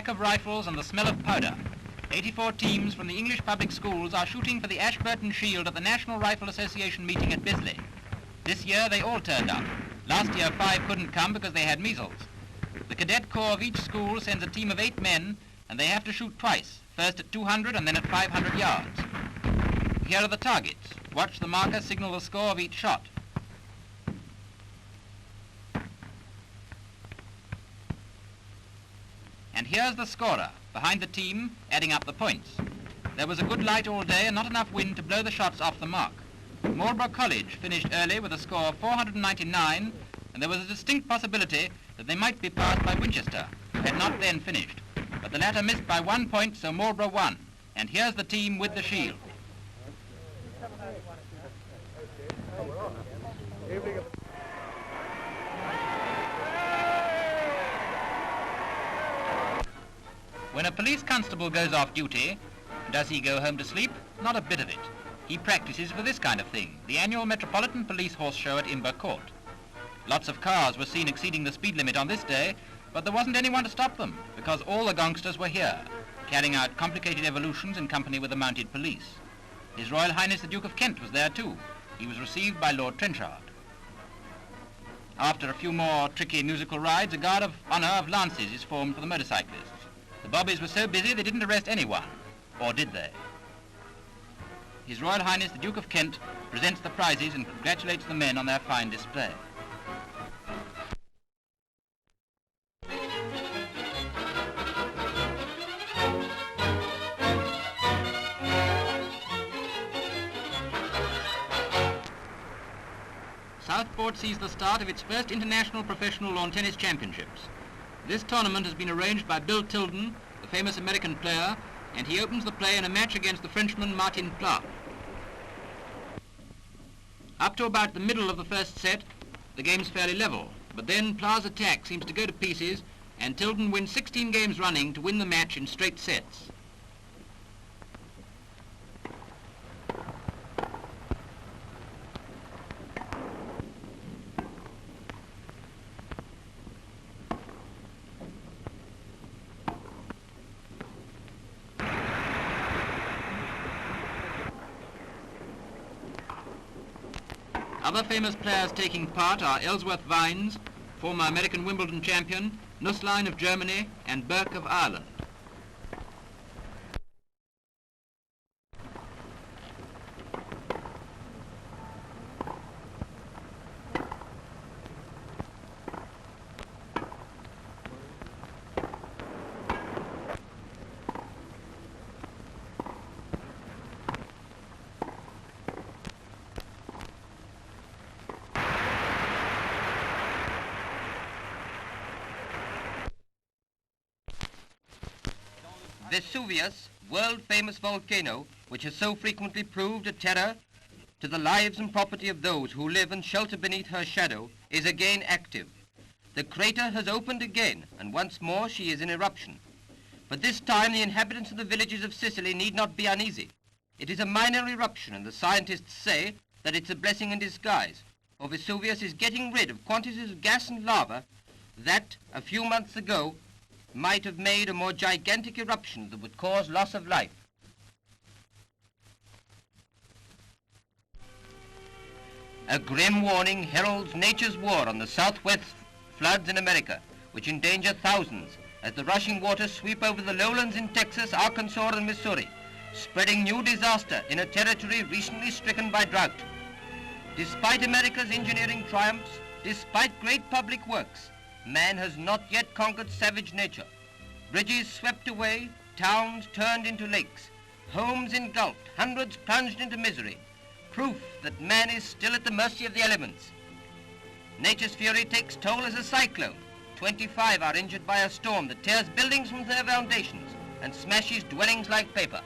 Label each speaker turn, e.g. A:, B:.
A: crack of rifles and the smell of powder. 84 teams from the English public schools are shooting for the Ashburton Shield at the National Rifle Association meeting at Bisley. This year they all turned up. Last year 5 couldn't come because they had measles. The cadet corps of each school sends a team of 8 men, and they have to shoot twice, first at 200 and then at 500 yards. Here are the targets. Watch the marker signal the score of each shot. And here's the scorer, behind the team, adding up the points. There was a good light all day and not enough wind to blow the shots off the mark. Marlborough College finished early with a score of 499, and there was a distinct possibility that they might be passed by Winchester, who had not then finished. But the latter missed by 1 point, so Marlborough won. And here's the team with the shield. When a police constable goes off duty, does he go home to sleep? Not a bit of it. He practices for this kind of thing, the annual Metropolitan Police horse show at Imber Court. Lots of cars were seen exceeding the speed limit on this day, but there wasn't anyone to stop them, because all the gangsters were here, carrying out complicated evolutions in company with the mounted police. His Royal Highness the Duke of Kent was there too. He was received by Lord Trenchard. After a few more tricky musical rides, a guard of honour of lances is formed for the motorcyclists. The bobbies were so busy they didn't arrest anyone, or did they? His Royal Highness the Duke of Kent presents the prizes and congratulates the men on their fine display. Southport sees the start of its first international professional lawn tennis championships. This tournament has been arranged by Bill Tilden, the famous American player, and he opens the play in a match against the Frenchman Martin Pla. Up to about the middle of the first set, the game's fairly level, but then Pla's attack seems to go to pieces, and Tilden wins 16 games running to win the match in straight sets. Other famous players taking part are Ellsworth Vines, former American Wimbledon champion, Nusslein of Germany, and Burke of Ireland.
B: Vesuvius, world-famous volcano, which has so frequently proved a terror to the lives and property of those who live and shelter beneath her shadow, is again active. The crater has opened again, and once more she is in eruption. But this time the inhabitants of the villages of Sicily need not be uneasy. It is a minor eruption, and the scientists say that it's a blessing in disguise, for Vesuvius is getting rid of quantities of gas and lava that, a few months ago, might have made a more gigantic eruption that would cause loss of life. A grim warning heralds nature's war on the southwest floods in America, which endanger thousands as the rushing waters sweep over the lowlands in Texas, Arkansas, and Missouri, spreading new disaster in a territory recently stricken by drought. Despite America's engineering triumphs, despite great public works, man has not yet conquered savage nature. Bridges swept away, towns turned into lakes, homes engulfed, hundreds plunged into misery. Proof that man is still at the mercy of the elements. Nature's fury takes toll as a cyclone. 25 are injured by a storm that tears buildings from their foundations and smashes dwellings like paper.